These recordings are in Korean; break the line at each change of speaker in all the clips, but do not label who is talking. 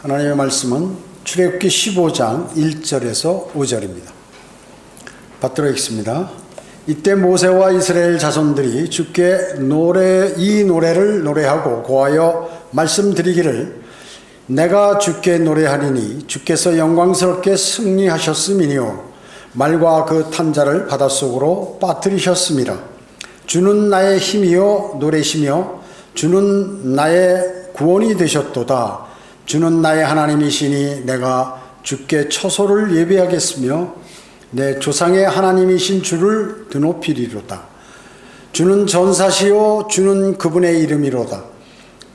하나님의 말씀은 출애굽기 15장 1절에서 5절입니다. 받들어 읽습니다. 이때 모세와 이스라엘 자손들이 주께 이 노래를 노래하고 고하여 말씀드리기를 내가 주께 노래하리니 주께서 영광스럽게 승리하셨음이니요 말과 그 탄자를 바닷속으로 빠뜨리셨습니다. 주는 나의 힘이요 노래시며 주는 나의 구원이 되셨도다. 주는 나의 하나님이시니 내가 주께 처소를 예비하겠으며 내 조상의 하나님이신 주를 드높이리로다. 주는 전사시요 주는 그분의 이름이로다.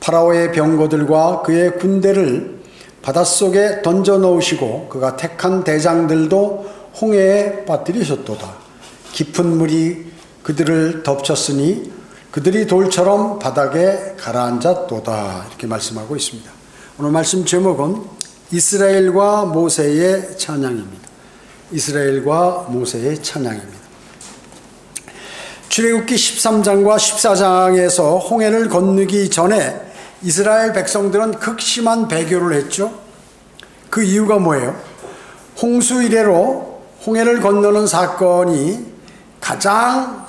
파라오의 병거들과 그의 군대를 바닷속에 던져 넣으시고 그가 택한 대장들도 홍해에 빠뜨리셨도다. 깊은 물이 그들을 덮쳤으니 그들이 돌처럼 바닥에 가라앉았도다. 이렇게 말씀하고 있습니다. 오늘 말씀 제목은 이스라엘과 모세의 찬양입니다. 이스라엘과 모세의 찬양입니다. 출애굽기 13장과 14장에서 홍해를 건너기 전에 이스라엘 백성들은 극심한 배교를 했죠. 그 이유가 뭐예요? 홍수 이래로 홍해를 건너는 사건이 가장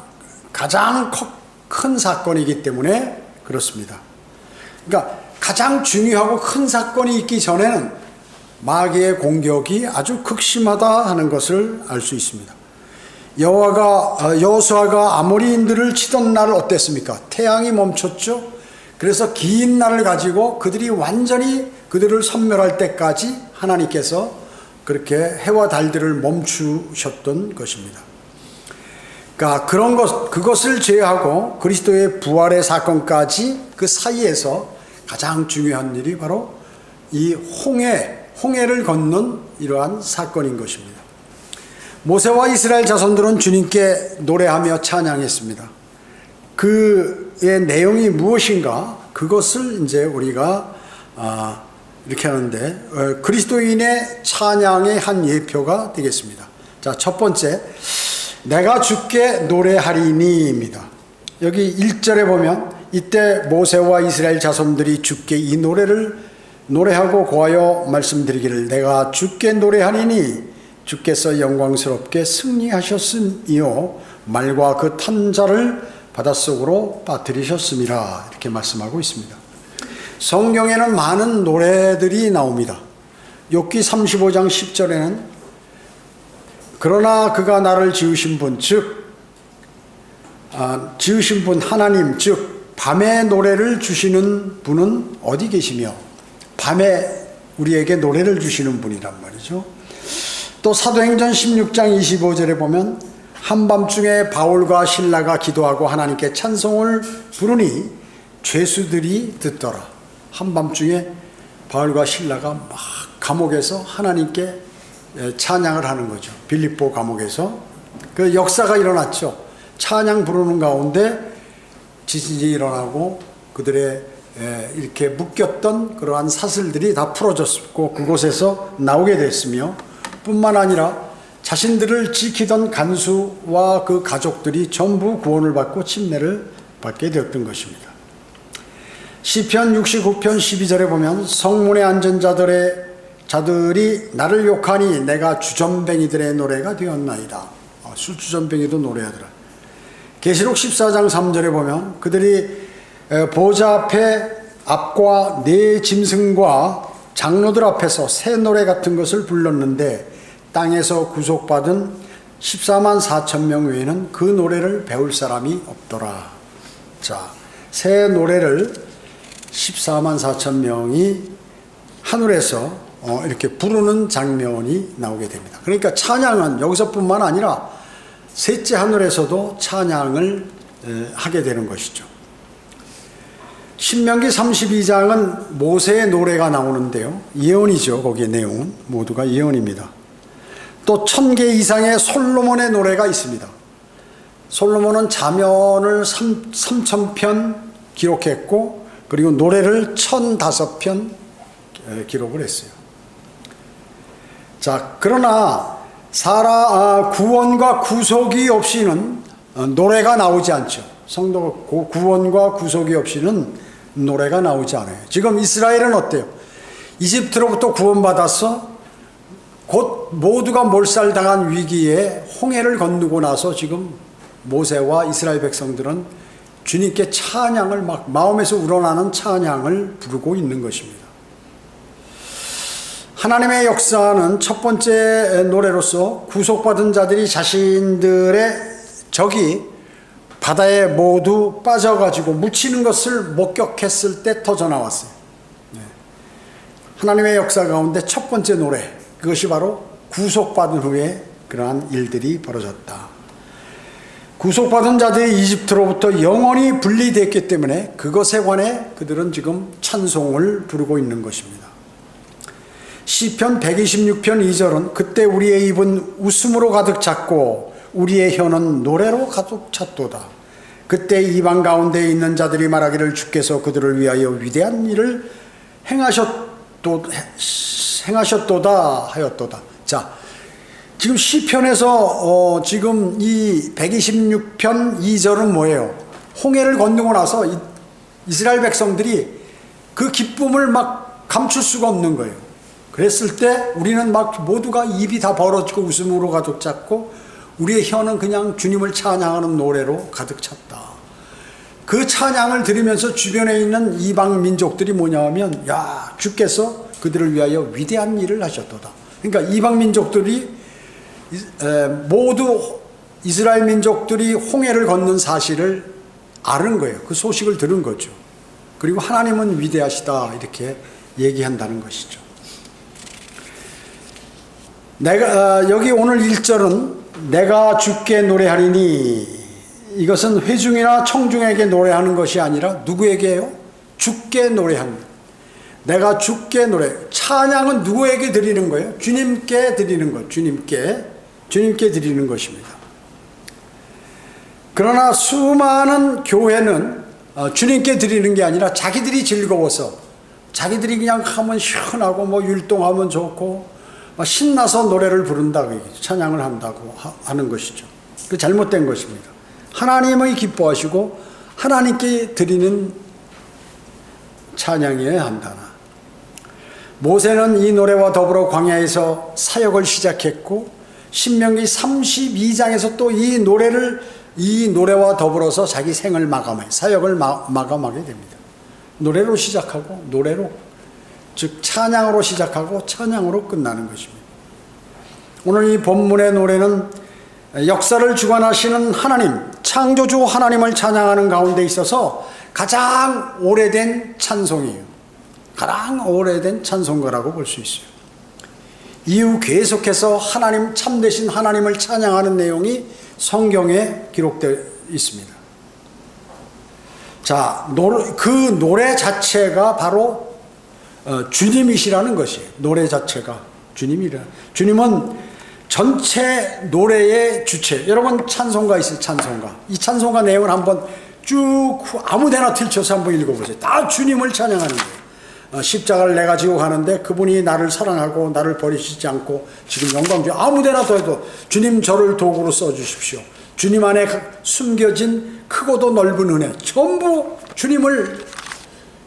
큰 사건이기 때문에 그렇습니다. 그러니까 가장 중요하고 큰 사건이 있기 전에는 마귀의 공격이 아주 극심하다 하는 것을 알 수 있습니다. 여호수아가 아모리인들을 치던 날 어땠습니까? 태양이 멈췄죠. 그래서 긴 날을 가지고 그들이 완전히 그들을 섬멸할 때까지 하나님께서 그렇게 해와 달들을 멈추셨던 것입니다. 그러니까 그것을 제외하고 그리스도의 부활의 사건까지 그 사이에서 가장 중요한 일이 바로 이 홍해를 건넌 이러한 사건인 것입니다. 모세와 이스라엘 자손들은 주님께 노래하며 찬양했습니다. 그의 내용이 무엇인가? 그것을 이제 우리가 이렇게 하는데 그리스도인의 찬양의 한 예표가 되겠습니다. 자, 첫 번째, 내가 주께 노래하리니입니다. 여기 1절에 보면 이때 모세와 이스라엘 자손들이 주께 이 노래를 노래하고 고하여 말씀드리기를 내가 주께 노래하리니 주께서 영광스럽게 승리하셨음이요 말과 그 탄자를 바닷속으로 빠뜨리셨음이라 이렇게 말씀하고 있습니다. 성경에는 많은 노래들이 나옵니다. 욥기 35장 10절에는 그러나 그가 나를 지으신 분, 지으신 분 하나님, 즉 밤에 노래를 주시는 분은 어디 계시며 밤에 우리에게 노래를 주시는 분이란 말이죠. 또 사도행전 16장 25절에 보면 한밤중에 바울과 실라가 기도하고 하나님께 찬송을 부르니 죄수들이 듣더라. 한밤중에 바울과 실라가 막 감옥에서 하나님께 찬양을 하는 거죠. 빌립보 감옥에서 그 역사가 일어났죠. 찬양 부르는 가운데 지진이 일어나고 그들의 이렇게 묶였던 그러한 사슬들이 다 풀어졌고 그곳에서 나오게 됐으며 뿐만 아니라 자신들을 지키던 간수와 그 가족들이 전부 구원을 받고 침례를 받게 되었던 것입니다. 시편 69편 12절에 보면 성문에 앉은 자들이 나를 욕하니 내가 주전뱅이들의 노래가 되었나이다. 술주전뱅이도 노래하더라. 계시록 14장 3절에 보면 그들이 보좌 앞과 네 짐승과 장로들 앞에서 새 노래 같은 것을 불렀는데 땅에서 구속받은 14만 4천 명 외에는 그 노래를 배울 사람이 없더라. 자, 새 노래를 14만 4천 명이 하늘에서 이렇게 부르는 장면이 나오게 됩니다. 그러니까 찬양은 여기서뿐만 아니라 셋째 하늘에서도 찬양을 하게 되는 것이죠. 신명기 32장은 모세의 노래가 나오는데요. 예언이죠. 거기에 내용은 모두가 예언입니다. 또 1000개 이상의 솔로몬의 노래가 있습니다. 솔로몬은 자면을 3000편 기록했고 그리고 노래를 1005편 기록을 했어요. 자, 그러나 구원과 구속이 없이는 노래가 나오지 않죠. 성도 구원과 구속이 없이는 노래가 나오지 않아요. 지금 이스라엘은 어때요? 이집트로부터 구원받아서 곧 모두가 몰살당한 위기에 홍해를 건너고 나서 지금 모세와 이스라엘 백성들은 주님께 찬양을 막 마음에서 우러나는 찬양을 부르고 있는 것입니다. 하나님의 역사는 첫 번째 노래로서 구속받은 자들이 자신들의 적이 바다에 모두 빠져가지고 묻히는 것을 목격했을 때 터져 나왔어요. 하나님의 역사 가운데 첫 번째 노래, 그것이 바로 구속받은 후에 그러한 일들이 벌어졌다. 구속받은 자들이 이집트로부터 영원히 분리됐기 때문에 그것에 관해 그들은 지금 찬송을 부르고 있는 것입니다. 시편 126편 2절은 그때 우리의 입은 웃음으로 가득 찼고 우리의 혀는 노래로 가득 찼도다. 그때 이방 가운데 있는 자들이 말하기를 주께서 그들을 위하여 위대한 일을 행하셨도다 하였도다. 자, 지금 시편에서 지금 이 126편 2절은 뭐예요? 홍해를 건너고 나서 이스라엘 백성들이 그 기쁨을 막 감출 수가 없는 거예요. 그랬을 때 우리는 막 모두가 입이 다 벌어지고 웃음으로 가득 찼고 우리의 혀는 그냥 주님을 찬양하는 노래로 가득 찼다. 그 찬양을 들으면서 주변에 있는 이방 민족들이 뭐냐 하면 야, 주께서 그들을 위하여 위대한 일을 하셨도다. 그러니까 이방 민족들이 모두 이스라엘 민족들이 홍해를 건넌 사실을 아는 거예요. 그 소식을 들은 거죠. 그리고 하나님은 위대하시다 이렇게 얘기한다는 것이죠. 여기 오늘 1절은 내가 주께 노래하리니 이것은 회중이나 청중에게 노래하는 것이 아니라 누구에게요? 주께 노래합니다. 내가 주께 노래. 찬양은 누구에게 드리는 거예요? 주님께 드리는 것. 주님께 드리는 것입니다. 그러나 수많은 교회는 주님께 드리는 게 아니라 자기들이 즐거워서 자기들이 그냥 하면 시원하고 뭐 율동하면 좋고 신나서 노래를 부른다고 찬양을 한다고 하는 것이죠. 그 잘못된 것입니다. 하나님의 기뻐하시고 하나님께 드리는 찬양이어야 한다. 모세는 이 노래와 더불어 광야에서 사역을 시작했고 신명기 32장에서 또 이 노래와 더불어서 자기 생을 사역을 마감하게 됩니다. 노래로 시작하고 노래로 즉 찬양으로 시작하고 찬양으로 끝나는 것입니다. 오늘 이 본문의 노래는 역사를 주관하시는 하나님, 창조주 하나님을 찬양하는 가운데 있어서 가장 오래된 찬송이에요. 가장 오래된 찬송가라고 볼 수 있어요. 이후 계속해서 참되신 하나님을 찬양하는 내용이 성경에 기록되어 있습니다. 자, 그 노래 자체가 바로 주님이시라는 것이에요. 노래 자체가 주님은 전체 노래의 주체. 여러분 찬송가 있어요. 찬송가. 이 찬송가 내용을 한번 쭉 아무데나 틀쳐서 한번 읽어보세요. 다 주님을 찬양하는 거예요. 십자가를 내가 지고 가는데 그분이 나를 사랑하고 나를 버리시지 않고 지금 영광주 아무데나 더해도 주님 저를 도구로 써주십시오. 주님 안에 숨겨진 크고도 넓은 은혜 전부 주님을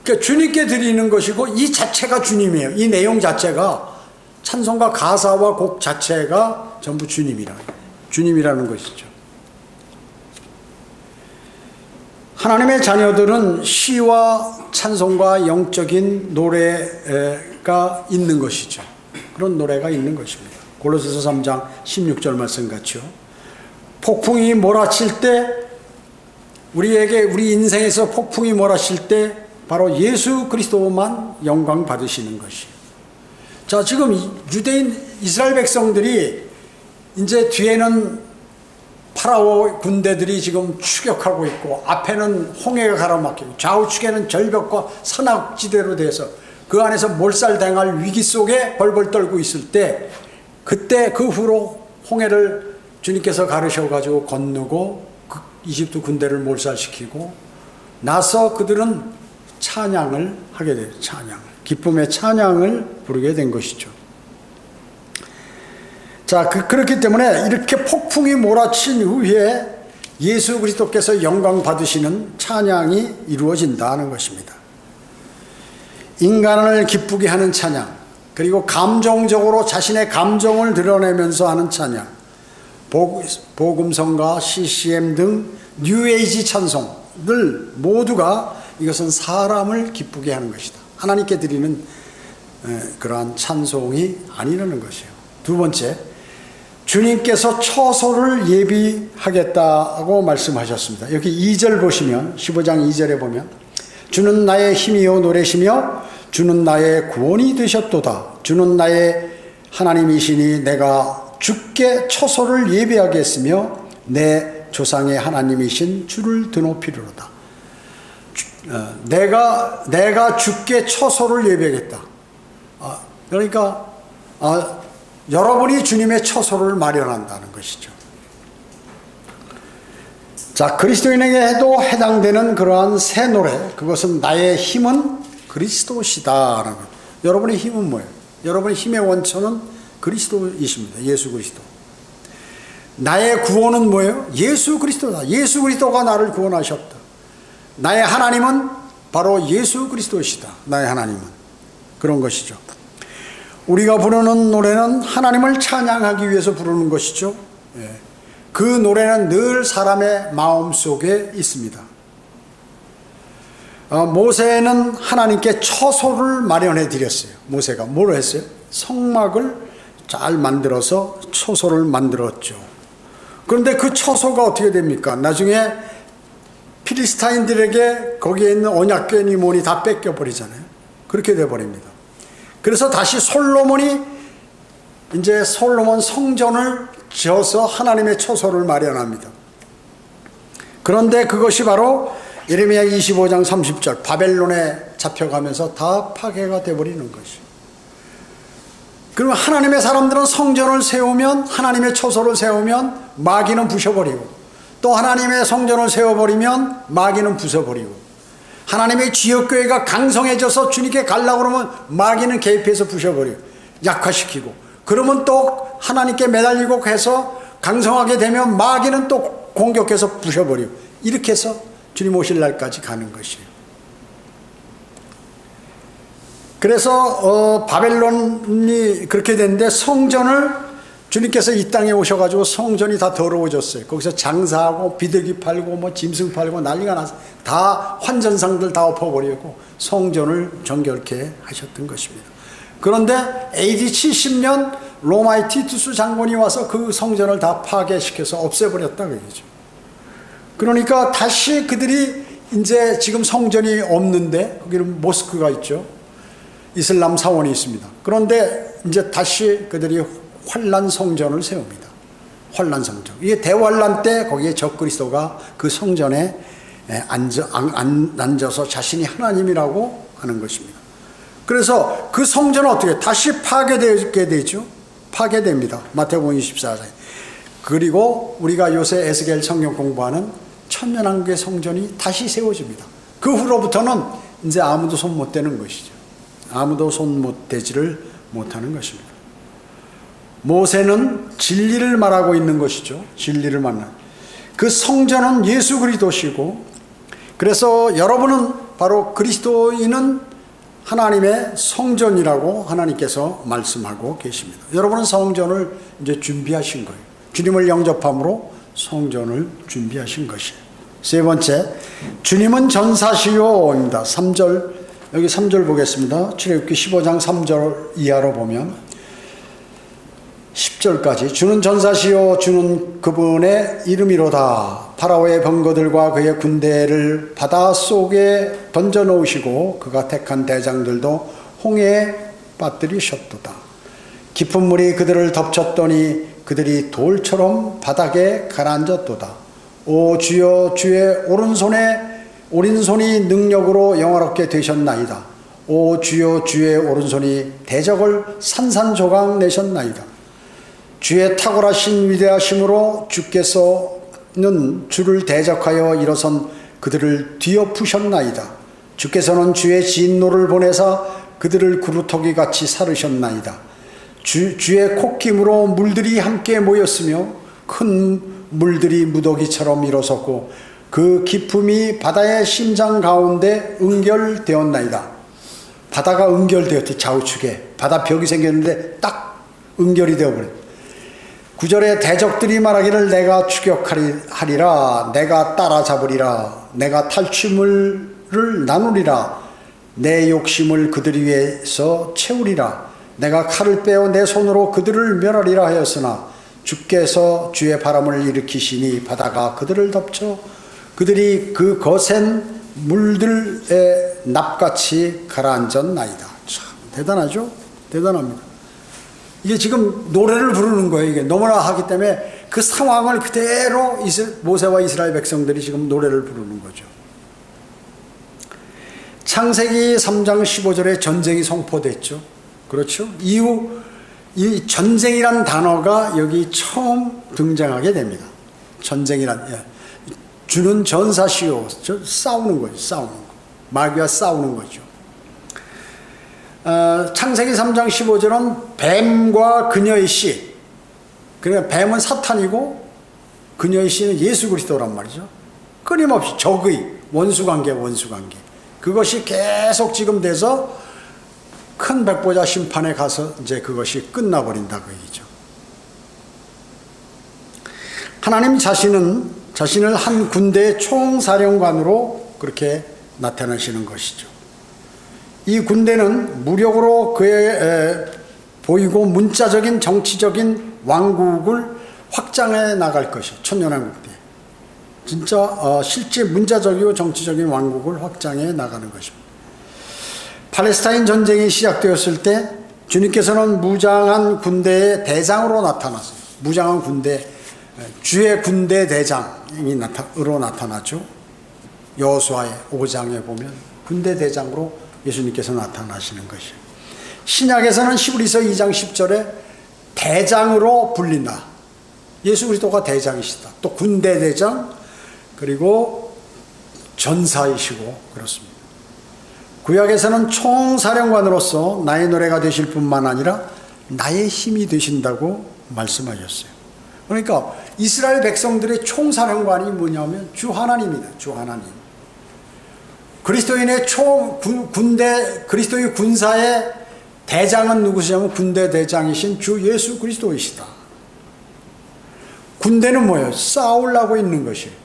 그러니까 주님께 드리는 것이고 이 자체가 주님이에요. 이 내용 자체가 찬송가 가사와 곡 자체가 전부 주님이라는 것이죠. 하나님의 자녀들은 시와 찬송과 영적인 노래가 있는 것이죠. 그런 노래가 있는 것입니다. 골로새서 3장 16절 말씀 같죠. 폭풍이 몰아칠 때 우리 인생에서 폭풍이 몰아칠 때 바로 예수 그리스도만 영광 받으시는 것이에요. 자, 지금 이스라엘 백성들이 이제 뒤에는 파라오 군대들이 지금 추격하고 있고 앞에는 홍해가 가로막히고 좌우측에는 절벽과 산악지대로 돼서 그 안에서 몰살당할 위기 속에 벌벌 떨고 있을 때 그때 그 후로 홍해를 주님께서 가르셔가지고 건너고 그 이집트 군대를 몰살시키고 나서 그들은 찬양을 하게 돼요. 기쁨의 찬양을 부르게 된 것이죠. 자, 그렇기 때문에 이렇게 폭풍이 몰아친 후에 예수 그리스도께서 영광 받으시는 찬양이 이루어진다는 것입니다. 인간을 기쁘게 하는 찬양, 그리고 감정적으로 자신의 감정을 드러내면서 하는 찬양, 복음성가, CCM 등 뉴에이지 찬송들 모두가 이것은 사람을 기쁘게 하는 것이다. 하나님께 드리는 그러한 찬송이 아니라는 것이에요. 두 번째, 주님께서 처소를 예비하겠다고 말씀하셨습니다. 여기 2절 보시면, 15장 2절에 보면, 주는 나의 힘이요 노래시며 주는 나의 구원이 되셨도다. 주는 나의 하나님이시니 내가 주께 처소를 예비하겠으며 내 조상의 하나님이신 주를 드높이리로다. 내가 주께 처소를 예비하겠다. 그러니까 여러분이 주님의 처소를 마련한다는 것이죠. 자, 그리스도인에게도 해당되는 그러한 새 노래, 그것은 나의 힘은 그리스도시다라는 것. 여러분의 힘은 뭐예요? 여러분의 힘의 원천은 그리스도이십니다. 예수 그리스도. 나의 구원은 뭐예요? 예수 그리스도다. 예수 그리스도가 나를 구원하셨다. 나의 하나님은 바로 예수 그리스도시다. 나의 하나님은. 그런 것이죠. 우리가 부르는 노래는 하나님을 찬양하기 위해서 부르는 것이죠. 그 노래는 늘 사람의 마음속에 있습니다. 모세는 하나님께 처소를 마련해 드렸어요. 모세가 뭐로 했어요? 성막을 잘 만들어서 처소를 만들었죠. 그런데 그 처소가 어떻게 됩니까? 나중에 필리스타인들에게 거기에 있는 언약궤니 뭐니 다 뺏겨버리잖아요. 그렇게 돼버립니다. 그래서 다시 솔로몬 성전을 지어서 하나님의 처소를 마련합니다. 그런데 그것이 바로 예레미야 25장 30절 바벨론에 잡혀가면서 다 파괴가 돼버리는 것이죠. 그러면 하나님의 사람들은 성전을 세우면, 하나님의 처소를 세우면 마귀는 부셔버리고, 또 하나님의 성전을 세워버리면 마귀는 부숴버리고, 하나님의 지역교회가 강성해져서 주님께 가려고 그러면 마귀는 개입해서 부셔버리고 약화시키고, 그러면 또 하나님께 매달리고 해서 강성하게 되면 마귀는 또 공격해서 부셔버리고, 이렇게 해서 주님 오실 날까지 가는 것이에요. 그래서 바벨론이 그렇게 됐는데, 성전을 주님께서 이 땅에 오셔가지고 성전이 다 더러워졌어요. 거기서 장사하고 비둘기 팔고 뭐 짐승 팔고 난리가 나서 다 환전상들 다 엎어버리고 성전을 정결케 하셨던 것입니다. 그런데 AD 70년 로마의 티투스 장군이 와서 그 성전을 다 파괴시켜서 없애버렸다 그러죠. 그러니까 다시 그들이 이제 지금 성전이 없는데, 거기는 모스크가 있죠. 이슬람 사원이 있습니다. 그런데 이제 다시 그들이 환란 성전을 세웁니다. 환란 성전. 이게 대환란 때 거기에 적그리스도가 그 성전에 앉아서 자신이 하나님이라고 하는 것입니다. 그래서 그 성전은 어떻게 다시 파괴되게 되죠. 파괴됩니다. 마태복음 24장. 그리고 우리가 요새 에스겔 성경 공부하는 천년왕국의 성전이 다시 세워집니다. 그 후로부터는 이제 아무도 손 못 대는 것이죠. 아무도 손 못 대지를 못하는 것입니다. 모세는 진리를 말하고 있는 것이죠. 진리를 말하는. 그 성전은 예수 그리스도시고, 그래서 여러분은 바로 그리스도인은 하나님의 성전이라고 하나님께서 말씀하고 계십니다. 여러분은 성전을 이제 준비하신 거예요. 주님을 영접함으로 성전을 준비하신 것이에요. 세 번째, 주님은 전사시요입니다. 3절, 여기 3절 보겠습니다. 출애굽기 15장 3절 이하로 보면 10절까지, 주는 전사시요 주는 그분의 이름이로다. 파라오의 병거들과 그의 군대를 바다 속에 던져놓으시고 그가 택한 대장들도 홍해에 빠뜨리셨도다. 깊은 물이 그들을 덮쳤더니 그들이 돌처럼 바닥에 가라앉았도다. 오 주여, 주의 오른손이 능력으로 영화롭게 되셨나이다. 오 주여, 주의 오른손이 대적을 산산조각 내셨나이다. 주의 탁월하신 위대하심으로 주께서는 주를 대적하여 일어선 그들을 뒤엎으셨나이다. 주께서는 주의 진노를 보내사 그들을 구루터기 같이 사르셨나이다. 주의 콧김으로 물들이 함께 모였으며 큰 물들이 무더기처럼 일어섰고 그 깊음이 바다의 심장 가운데 응결되었나이다. 바다가 응결되었대. 좌우측에 바다 벽이 생겼는데 딱 응결이 되어버렸대. 9절에 대적들이 말하기를 내가 추격하리라, 내가 따라잡으리라, 내가 탈취물을 나누리라, 내 욕심을 그들 위에서 채우리라, 내가 칼을 빼어 내 손으로 그들을 멸하리라 하였으나 주께서 주의 바람을 일으키시니 바다가 그들을 덮쳐 그들이 그 거센 물들에 납같이 가라앉았나이다. 참 대단하죠? 대단합니다. 이게 지금 노래를 부르는 거예요. 이게 너무나 하기 때문에 그 상황을 그대로 모세와 이스라엘 백성들이 지금 노래를 부르는 거죠. 창세기 3장 15절에 전쟁이 선포됐죠. 그렇죠? 이후 이 전쟁이란 단어가 여기 처음 등장하게 됩니다. 전쟁이란, 주는 전사시요, 싸우는 거죠. 싸우는 거. 마귀와 싸우는 거죠. 창세기 3장 15절은 뱀과 그녀의 씨. 그러니까 뱀은 사탄이고 그녀의 씨는 예수 그리스도란 말이죠. 끊임없이 적의 원수관계. 그것이 계속 지금 돼서 큰 백보자 심판에 가서 이제 그것이 끝나버린다 그 얘기죠. 하나님 자신을 한 군대의 총사령관으로 그렇게 나타나시는 것이죠. 이 군대는 무력으로 그의 보이고 문자적인 정치적인 왕국을 확장해 나갈 것이에요. 천년왕국 때. 진짜 실제 문자적이고 정치적인 왕국을 확장해 나가는 것입니다. 팔레스타인 전쟁이 시작되었을 때 주님께서는 무장한 군대의 대장으로 나타났어요. 무장한 군대, 주의 군대 대장이 나타나죠. 여호수아의 5장에 보면 군대 대장으로 예수님께서 나타나시는 것이에요. 신약에서는 히브리서 2장 10절에 대장으로 불린다. 예수 그리스도가 대장이시다. 또 군대 대장, 그리고 전사이시고 그렇습니다. 구약에서는 총사령관으로서 나의 노래가 되실 뿐만 아니라 나의 힘이 되신다고 말씀하셨어요. 그러니까 이스라엘 백성들의 총사령관이 뭐냐면 주 하나님이다. 주 하나님. 그리스도인의 그리스도의 군사의 대장은 누구시냐면 군대 대장이신 주 예수 그리스도이시다. 군대는 뭐예요? 싸우려고 있는 것이에요.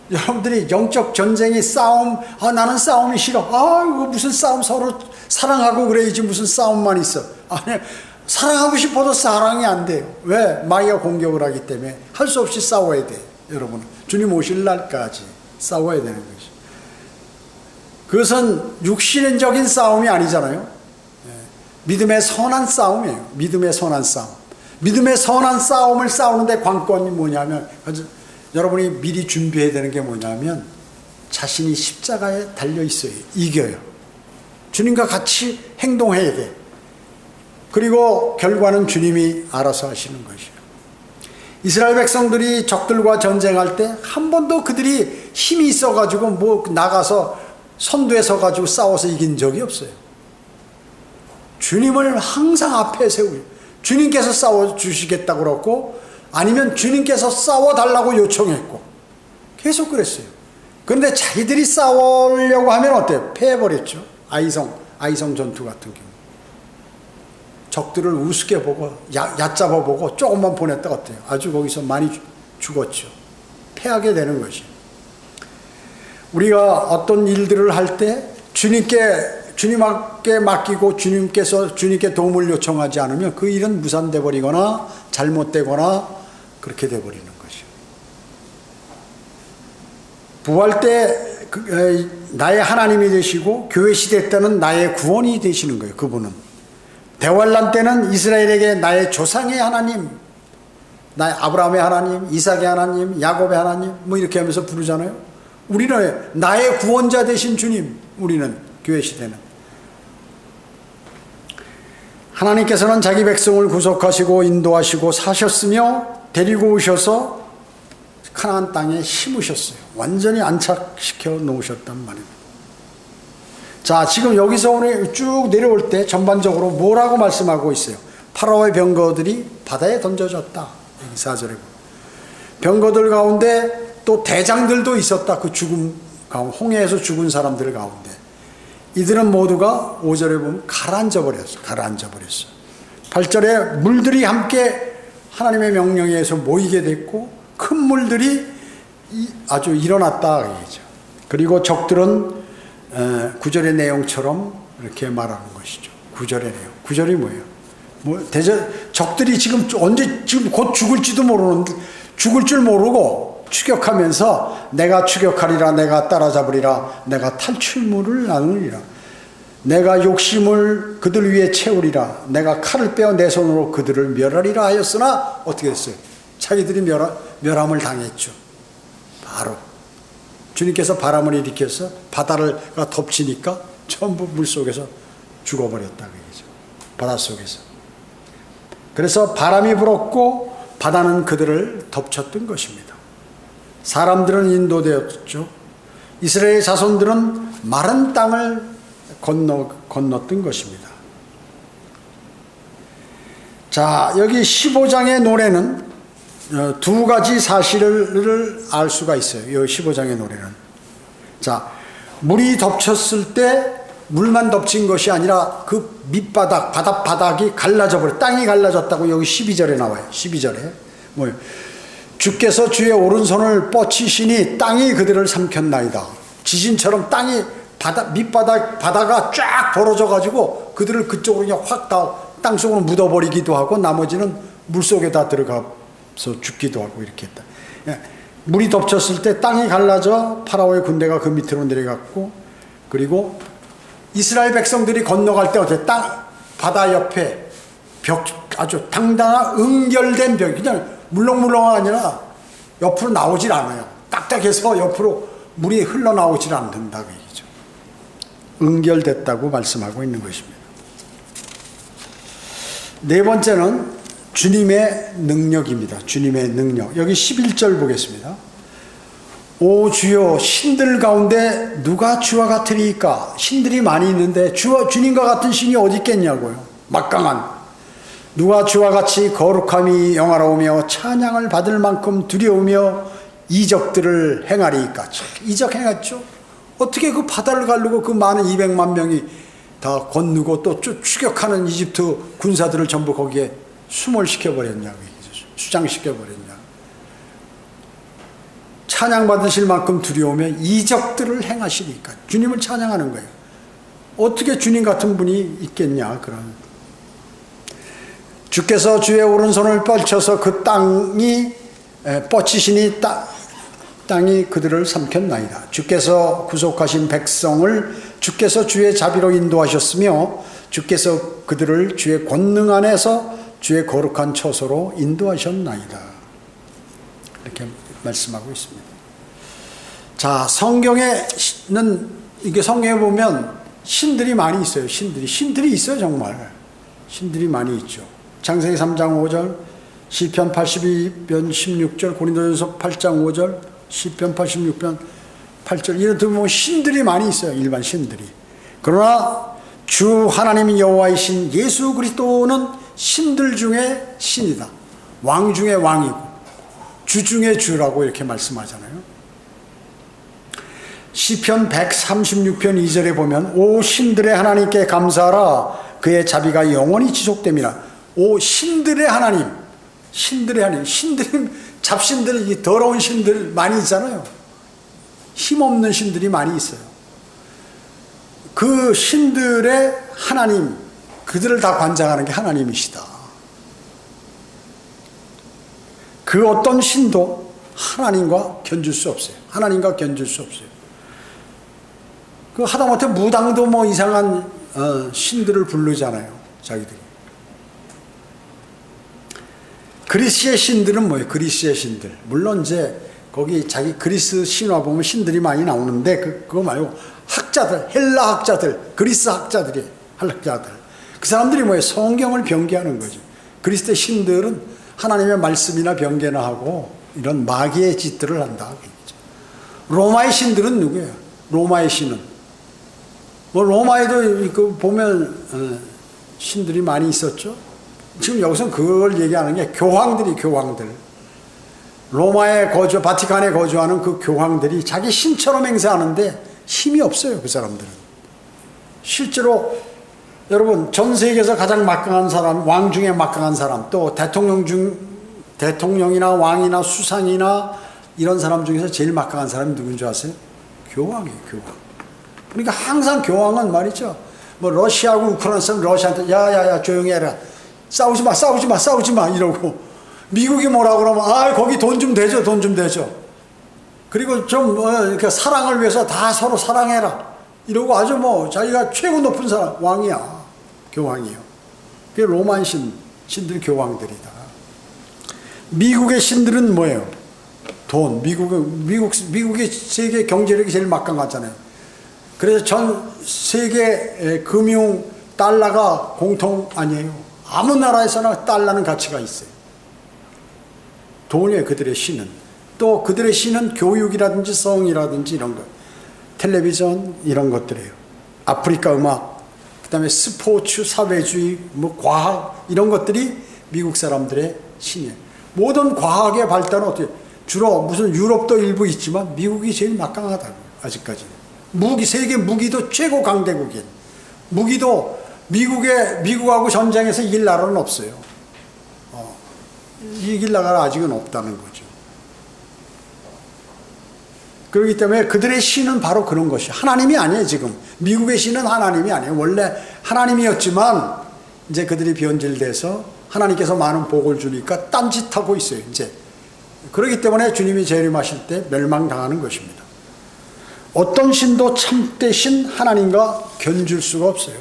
여러분들이 영적 전쟁이 싸움, 나는 싸움이 싫어. 이거 무슨 싸움, 서로 사랑하고 그래야지 무슨 싸움만 있어. 아니, 사랑하고 싶어도 사랑이 안 돼요. 왜? 마귀가 공격을 하기 때문에 할 수 없이 싸워야 돼. 여러분, 주님 오실 날까지 싸워야 되는 것이. 그것은 육신적인 싸움이 아니잖아요. 믿음의 선한 싸움이에요. 믿음의 선한 싸움. 믿음의 선한 싸움을 싸우는데 관건이 뭐냐면, 여러분이 미리 준비해야 되는 게 뭐냐면 자신이 십자가에 달려 있어요. 이겨요. 주님과 같이 행동해야 돼. 그리고 결과는 주님이 알아서 하시는 것이에요. 이스라엘 백성들이 적들과 전쟁할 때 한 번도 그들이 힘이 있어가지고 뭐 나가서 선두에 서가지고 싸워서 이긴 적이 없어요. 주님을 항상 앞에 세우요. 주님께서 싸워주시겠다고 그랬고 아니면 주님께서 싸워달라고 요청했고 계속 그랬어요. 그런데 자기들이 싸우려고 하면 어때요? 패해버렸죠. 아이성 전투 같은 경우. 적들을 우습게 보고 얕잡아 보고 조금만 보냈다 어때요? 아주 거기서 많이 죽었죠. 패하게 되는 것이. 우리가 어떤 일들을 할 때 주님께 맡기고 주님께 도움을 요청하지 않으면 그 일은 무산돼 버리거나 잘못되거나 그렇게 돼버리는 것이요. 부활 때 나의 하나님이 되시고 교회 시대 때는 나의 구원이 되시는 거예요. 그분은. 대환란 때는 이스라엘에게 나의 조상의 하나님, 나의 아브라함의 하나님, 이삭의 하나님, 야곱의 하나님 뭐 이렇게 하면서 부르잖아요. 우리는 나의 구원자 되신 주님, 우리는 교회 시대는. 하나님께서는 자기 백성을 구속하시고 인도하시고 사셨으며 데리고 오셔서 가나안 땅에 심으셨어요. 완전히 안착시켜 놓으셨단 말입니다. 자, 지금 여기서 오늘 쭉 내려올 때 전반적으로 뭐라고 말씀하고 있어요? 파라오의 병거들이 바다에 던져졌다. 4절에 병거들 가운데 또 대장들도 있었다. 그 죽음 가운데, 홍해에서 죽은 사람들 가운데 이들은 모두가 5절에 보면 가라앉아 버렸어. 가라앉아 버렸어. 8절에 물들이 함께 하나님의 명령에 의해서 모이게 됐고 큰 물들이 아주 일어났다 얘기죠. 그리고 적들은 9절의 내용처럼 이렇게 말하는 것이죠. 9절의 내용. 9절이 뭐예요? 적들이 지금 언제 지금 곧 죽을지도 모르는데 죽을 줄 모르고 추격하면서 내가 추격하리라, 내가 따라잡으리라, 내가 탈출물을 나누리라, 내가 욕심을 그들 위에 채우리라, 내가 칼을 빼어 내 손으로 그들을 멸하리라 하였으나 어떻게 했어요? 자기들이 멸함을 당했죠. 바로 주님께서 바람을 일으켜서 바다가 덮치니까 전부 물속에서 죽어버렸다 그 얘기죠. 바닷속에서. 그래서 바람이 불었고 바다는 그들을 덮쳤던 것입니다. 사람들은 인도되었죠. 이스라엘 자손들은 마른 땅을 건넜던 것입니다. 자, 여기 15장의 노래는 두 가지 사실을 알 수가 있어요. 이 15장의 노래는. 자, 물이 덮쳤을 때 물만 덮친 것이 아니라 그 밑바닥, 바닥이 갈라져 버려. 땅이 갈라졌다고 여기 12절에 나와요. 12절에. 뭐예요? 주께서 주의 오른손을 뻗치시니 땅이 그들을 삼켰나이다. 지진처럼 땅이 바다가 쫙 벌어져 가지고 그들을 그쪽으로 그냥 확 땅속으로 묻어버리기도 하고 나머지는 물속에 다 들어가서 죽기도 하고 이렇게 했다. 물이 덮쳤을 때 땅이 갈라져 파라오의 군대가 그 밑으로 내려갔고, 그리고 이스라엘 백성들이 건너갈 때 어때? 바다 옆에 아주 당당한 응결된 벽, 그냥 물렁물렁이 아니라 옆으로 나오질 않아요. 딱딱해서 옆으로 물이 흘러나오질 않는다고 얘기죠. 응결됐다고 말씀하고 있는 것입니다. 네 번째는 주님의 능력입니다. 주님의 능력. 여기 11절 보겠습니다. 오 주여, 신들 가운데 누가 주와 같으리이까? 신들이 많이 있는데 주님과 같은 신이 어디 있겠냐고요. 막강한. 누가 주와 같이 거룩함이 영화로우며 찬양을 받을 만큼 두려우며 이적들을 행하리이까? 이적 행했죠. 어떻게 그 바다를 가르고 그 많은 200만 명이 다 건너고 또 추격하는 이집트 군사들을 전부 거기에 수몰시켜버렸냐고, 수장시켜버렸냐. 찬양받으실 만큼 두려우며 이적들을 행하시니까 주님을 찬양하는 거예요. 어떻게 주님 같은 분이 있겠냐. 그런 주께서 주의 오른손을 뻗쳐서 그 땅이 뻗치시니 땅이 그들을 삼켰나이다. 주께서 구속하신 백성을 주께서 주의 자비로 인도하셨으며 주께서 그들을 주의 권능 안에서 주의 거룩한 처소로 인도하셨나이다. 이렇게 말씀하고 있습니다. 자, 성경에는 이게 성경에 보면 신들이 많이 있어요. 신들이 있어요. 정말 신들이 많이 있죠. 창세기 3장 5절, 시편 82편 16절, 고린도전서 8장 5절, 시편 86편 8절, 이런 데 보면 신들이 많이 있어요. 일반 신들이. 그러나 주 하나님 여호와이신 예수 그리스도는 신들 중에 신이다. 왕 중에 왕이고 주 중에 주라고 이렇게 말씀하잖아요. 시편 136편 2절에 보면 오 신들의 하나님께 감사하라, 그의 자비가 영원히 지속됨이라. 오 신들의 하나님, 신들의 하나님, 잡신들, 이 더러운 신들 많이 있잖아요. 힘없는 신들이 많이 있어요. 그 신들의 하나님, 그들을 다 관장하는 게 하나님이시다. 그 어떤 신도 하나님과 견줄 수 없어요. 하나님과 견줄 수 없어요. 그 하다못해 무당도 뭐 이상한 신들을 부르잖아요. 자기들이. 그리스의 신들은 뭐예요? 그리스의 신들. 물론 이제 거기 자기 그리스 신화 보면 신들이 많이 나오는데 그거 말고 학자들, 헬라 학자들, 그리스 학자들이 학자들. 그 사람들이 뭐예요? 성경을 변개하는 거죠. 그리스의 신들은 하나님의 말씀이나 변개나 하고 이런 마귀의 짓들을 한다. 로마의 신들은 누구예요? 로마의 신은 뭐 로마에도 보면 신들이 많이 있었죠. 지금 여기서 그걸 얘기하는 게 교황들. 로마에 바티칸에 거주하는 그 교황들이 자기 신처럼 행세하는데 힘이 없어요. 그 사람들은. 실제로 여러분 전 세계에서 가장 막강한 사람, 왕 중에 막강한 사람, 또 대통령이나 왕이나 수상이나 이런 사람 중에서 제일 막강한 사람이 누군지 아세요? 교황이에요, 교황. 그러니까 항상 교황은 말이죠. 뭐 러시아하고 우크라이나 싸움 러시아한테 야야야 조용히 해라. 싸우지 마 이러고, 미국이 뭐라 그러면 거기 돈 좀 대죠. 그리고 좀 그러니까 사랑을 위해서 다 서로 사랑해라 이러고 아주 뭐 자기가 최고 높은 사람, 왕이야, 교황이요. 그게 로만 신들 교황들이다. 미국의 신들은 뭐예요? 돈. 미국이 세계 경제력이 제일 막강하잖아요. 그래서 전 세계 금융 달러가 공통 아니에요. 아무 나라에서나 달러는 가치가 있어요. 돈이에요, 그들의 신은. 또 그들의 신은 교육이라든지 성이라든지 이런 것, 텔레비전 이런 것들이에요. 아프리카 음악, 그 다음에 스포츠, 사회주의, 뭐 과학 이런 것들이 미국 사람들의 신이에요. 모든 과학의 발달은 어떻게, 주로 무슨 유럽도 일부 있지만 미국이 제일 막강하다고 아직까지는. 세계 무기도 최고 강대국인, 무기도 미국하고 전쟁에서 이길 나라는 없어요. 이길 나라가 아직은 없다는 거죠. 그렇기 때문에 그들의 신은 바로 그런 것이 하나님이 아니에요. 지금 미국의 신은 하나님이 아니에요. 원래 하나님이었지만 이제 그들이 변질돼서 하나님께서 많은 복을 주니까 딴짓하고 있어요. 이제 그렇기 때문에 주님이 재림하실 때 멸망당하는 것입니다. 어떤 신도 참된 신 하나님과 견줄 수가 없어요.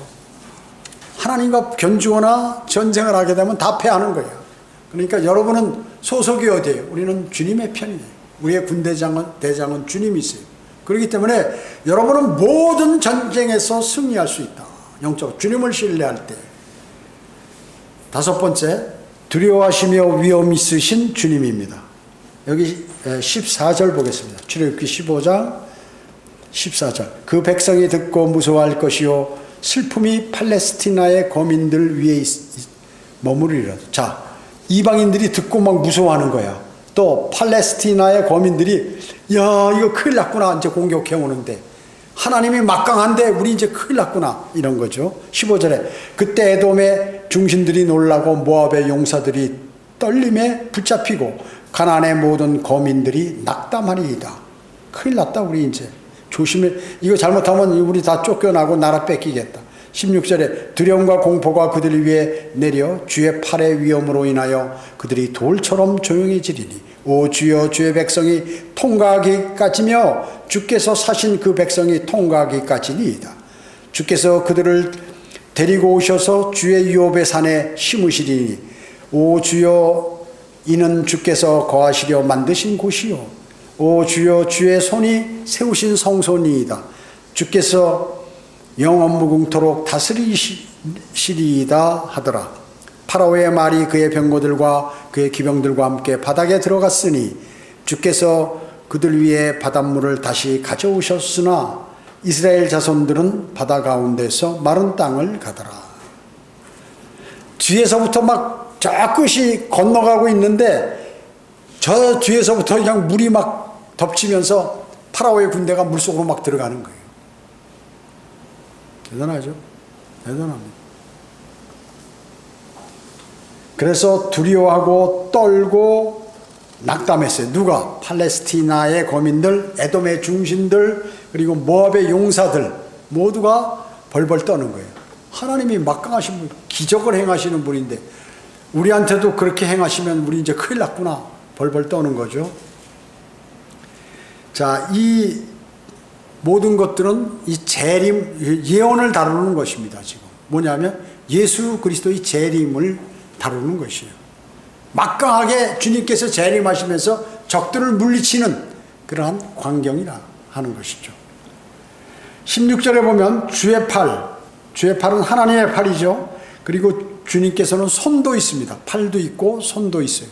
하나님과 견주거나 전쟁을 하게 되면 다 패하는 거예요. 그러니까 여러분은 소속이 어디예요? 우리는 주님의 편이에요. 우리의 대장은 주님이세요. 그렇기 때문에 여러분은 모든 전쟁에서 승리할 수 있다. 영적 주님을 신뢰할 때. 다섯 번째, 두려워하시며 위험 있으신 주님입니다. 여기 14절 보겠습니다. 출애굽기 15장 14절. 그 백성이 듣고 무서워할 것이요 슬픔이 팔레스티나의 거민들 위에 머무르리라. 자, 이방인들이 듣고 막 무서워하는 거야. 또 팔레스티나의 거민들이 이거 큰일 났구나, 이제 공격해 오는데 하나님이 막강한데 우리 이제 큰일 났구나, 이런 거죠. 15절에 그때 에돔의 중신들이 놀라고 모압의 용사들이 떨림에 붙잡히고 가나안의 모든 거민들이 낙담하리이다. 큰일 났다, 우리 이제 조심해, 이거 잘못하면 우리 다 쫓겨나고 나라 뺏기겠다. 16절에 두려움과 공포가 그들 위에 내려 주의 팔의 위험으로 인하여 그들이 돌처럼 조용해지리니 오 주여, 주의 백성이 통과하기까지며 주께서 사신 그 백성이 통과하기까지니이다. 주께서 그들을 데리고 오셔서 주의 유업의 산에 심으시리니 오 주여, 이는 주께서 거하시려 만드신 곳이요 오 주여, 주의 손이 세우신 성소니이다. 주께서 영원무궁토록 다스리시리이다 하더라. 파라오의 말이 그의 병거들과 그의 기병들과 함께 바닥에 들어갔으니 주께서 그들 위에 바닷물을 다시 가져오셨으나 이스라엘 자손들은 바다 가운데서 마른 땅을 가더라. 뒤에서부터 막 저 끝이 건너가고 있는데 저 뒤에서부터 그냥 물이 막 덮치면서 파라오의 군대가 물속으로 막 들어가는 거예요. 대단하죠? 대단합니다. 그래서 두려워하고 떨고 낙담했어요. 누가? 팔레스티나의 거민들, 에돔의 중신들, 그리고 모압의 용사들 모두가 벌벌 떠는 거예요. 하나님이 막강하신 분, 기적을 행하시는 분인데 우리한테도 그렇게 행하시면 우리 이제 큰일 났구나, 벌벌 떠는 거죠. 자, 이 모든 것들은 이 재림, 예언을 다루는 것입니다. 지금 뭐냐면 예수 그리스도의 재림을 다루는 것이에요. 막강하게 주님께서 재림하시면서 적들을 물리치는 그러한 광경이라 하는 것이죠. 16절에 보면 주의 팔은 하나님의 팔이죠. 그리고 주님께서는 손도 있습니다. 팔도 있고 손도 있어요.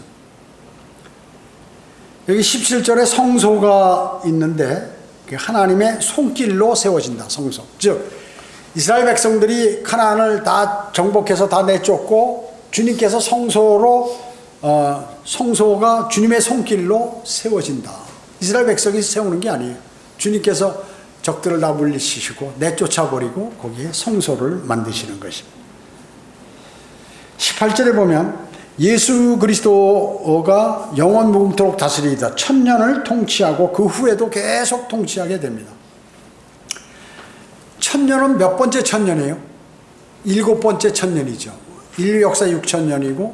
여기 17절에 성소가 있는데 하나님의 손길로 세워진다. 성소. 즉 이스라엘 백성들이 가나안을 다 정복해서 다 내쫓고 주님께서 성소가 주님의 손길로 세워진다. 이스라엘 백성이 세우는 게 아니에요. 주님께서 적들을 다 물리치시고 내쫓아버리고 거기에 성소를 만드시는 것입니다. 18절에 보면 예수 그리스도가 영원 무궁토록 다스리다 천년을 통치하고 그 후에도 계속 통치하게 됩니다. 천년은 몇 번째 천년이에요? 7번째 천년이죠. 인류 역사 6천년이고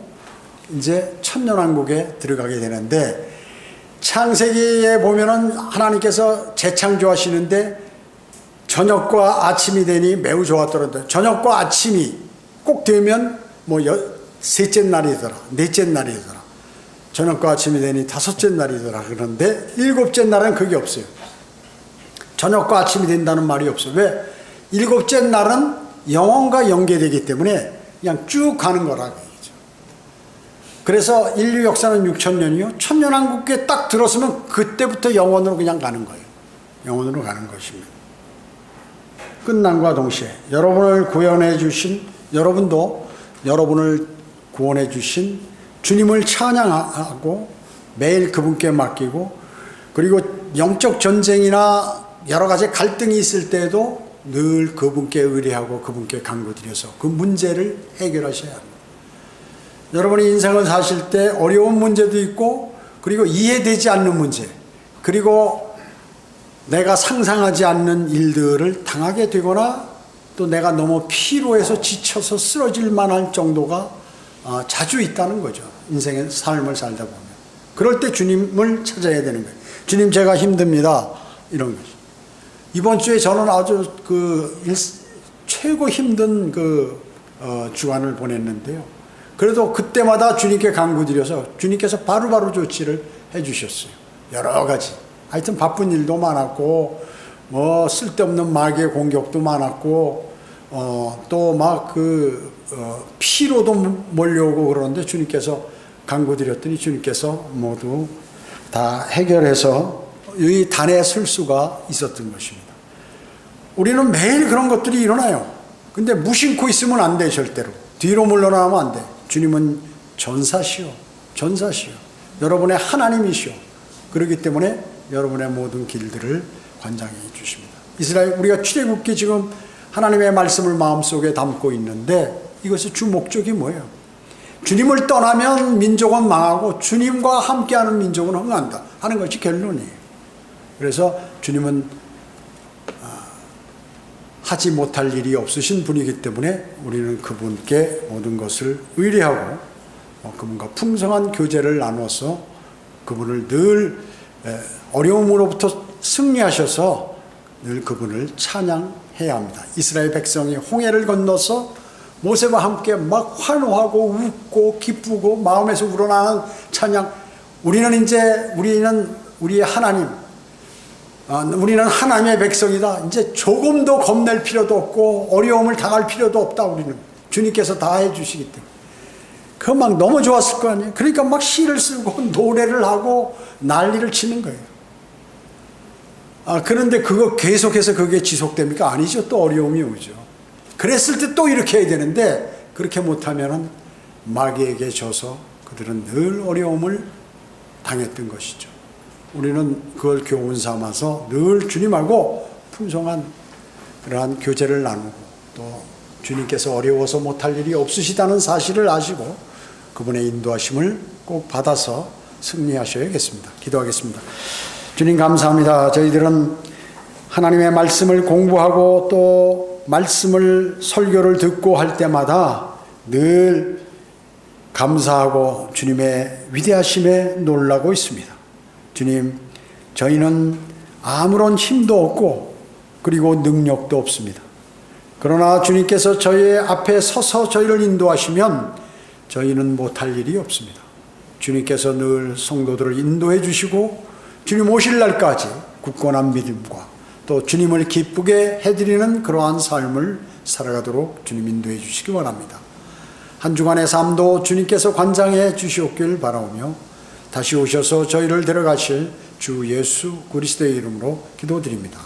이제 천년왕국에 들어가게 되는데, 창세기에 보면은 하나님께서 재창조하시는데 저녁과 아침이 되니 매우 좋았더라. 저녁과 아침이 꼭 되면 뭐 셋째 날이더라, 넷째 날이더라, 저녁과 아침이 되니 다섯째 날이더라. 그런데 일곱째 날은 그게 없어요. 저녁과 아침이 된다는 말이 없어요. 왜? 일곱째 날은 영원과 연계되기 때문에 그냥 쭉 가는 거라고 얘기죠. 그래서 인류 역사는 6천년이요. 천년왕국에 딱 들었으면 그때부터 영원으로 그냥 가는 거예요. 영원으로 가는 것입니다. 끝남과 동시에 여러분을 구원해 주신, 여러분도 여러분을 구원해 주신 주님을 찬양하고 매일 그분께 맡기고, 그리고 영적 전쟁이나 여러 가지 갈등이 있을 때에도 늘 그분께 의뢰하고 그분께 간구드려서 그 문제를 해결하셔야 합니다. 여러분이 인생을 사실 때 어려운 문제도 있고, 그리고 이해되지 않는 문제, 그리고 내가 상상하지 않는 일들을 당하게 되거나 또 내가 너무 피로해서 지쳐서 쓰러질 만할 정도가 자주 있다는 거죠. 인생의 삶을 살다 보면. 그럴 때 주님을 찾아야 되는 거예요. 주님, 제가 힘듭니다. 이런 거죠. 이번 주에 저는 아주 최고 힘든 주간을 보냈는데요. 그래도 그때마다 주님께 간구드려서 주님께서 바로바로 조치를 해주셨어요. 여러 가지. 하여튼 바쁜 일도 많았고, 뭐 쓸데없는 마귀의 공격도 많았고, 또 막 피로도 몰려오고 그러는데 주님께서 간구드렸더니 주님께서 모두 다 해결해서 이 단에 설 수가 있었던 것입니다. 우리는 매일 그런 것들이 일어나요. 근데 무심코 있으면 안 돼. 절대로 뒤로 물러나면 안 돼. 주님은 전사시오, 전사시오. 여러분의 하나님이시오. 그렇기 때문에 여러분의 모든 길들을 관장해 주십니다. 이스라엘, 우리가 출애굽기 지금 하나님의 말씀을 마음속에 담고 있는데 이것의 주 목적이 뭐예요? 주님을 떠나면 민족은 망하고 주님과 함께하는 민족은 흥한다 하는 것이 결론이에요. 그래서 주님은 하지 못할 일이 없으신 분이기 때문에 우리는 그분께 모든 것을 의뢰하고 그분과 풍성한 교제를 나눠서 그분을 늘 어려움으로부터 승리하셔서 늘 그분을 찬양해야 합니다. 이스라엘 백성이 홍해를 건너서 모세와 함께 막 환호하고 웃고 기쁘고 마음에서 우러나는 찬양. 우리는 우리의 하나님, 우리는 하나님의 백성이다. 이제 조금 더 겁낼 필요도 없고 어려움을 당할 필요도 없다. 우리는 주님께서 다 해주시기 때문에. 그거 막 너무 좋았을 거 아니에요. 그러니까 막 시를 쓰고 노래를 하고 난리를 치는 거예요. 그런데 그거 계속해서 그게 지속됩니까? 아니죠. 또 어려움이 오죠. 그랬을 때 또 이렇게 해야 되는데 그렇게 못하면 마귀에게 져서 그들은 늘 어려움을 당했던 것이죠. 우리는 그걸 교훈 삼아서 늘 주님하고 풍성한 그러한 교제를 나누고, 또 주님께서 어려워서 못할 일이 없으시다는 사실을 아시고 그분의 인도하심을 꼭 받아서 승리하셔야겠습니다. 기도하겠습니다. 주님, 감사합니다. 저희들은 하나님의 말씀을 공부하고 또 말씀을 설교를 듣고 할 때마다 늘 감사하고 주님의 위대하심에 놀라고 있습니다. 주님, 저희는 아무런 힘도 없고 그리고 능력도 없습니다. 그러나 주님께서 저희의 앞에 서서 저희를 인도하시면 저희는 못할 일이 없습니다. 주님께서 늘 성도들을 인도해 주시고 주님 오실 날까지 굳건한 믿음과 또 주님을 기쁘게 해드리는 그러한 삶을 살아가도록 주님 인도해 주시기 바랍니다. 한 주간의 삶도 주님께서 관장해 주시옵길 바라오며 다시 오셔서 저희를 데려가실 주 예수 그리스도의 이름으로 기도드립니다.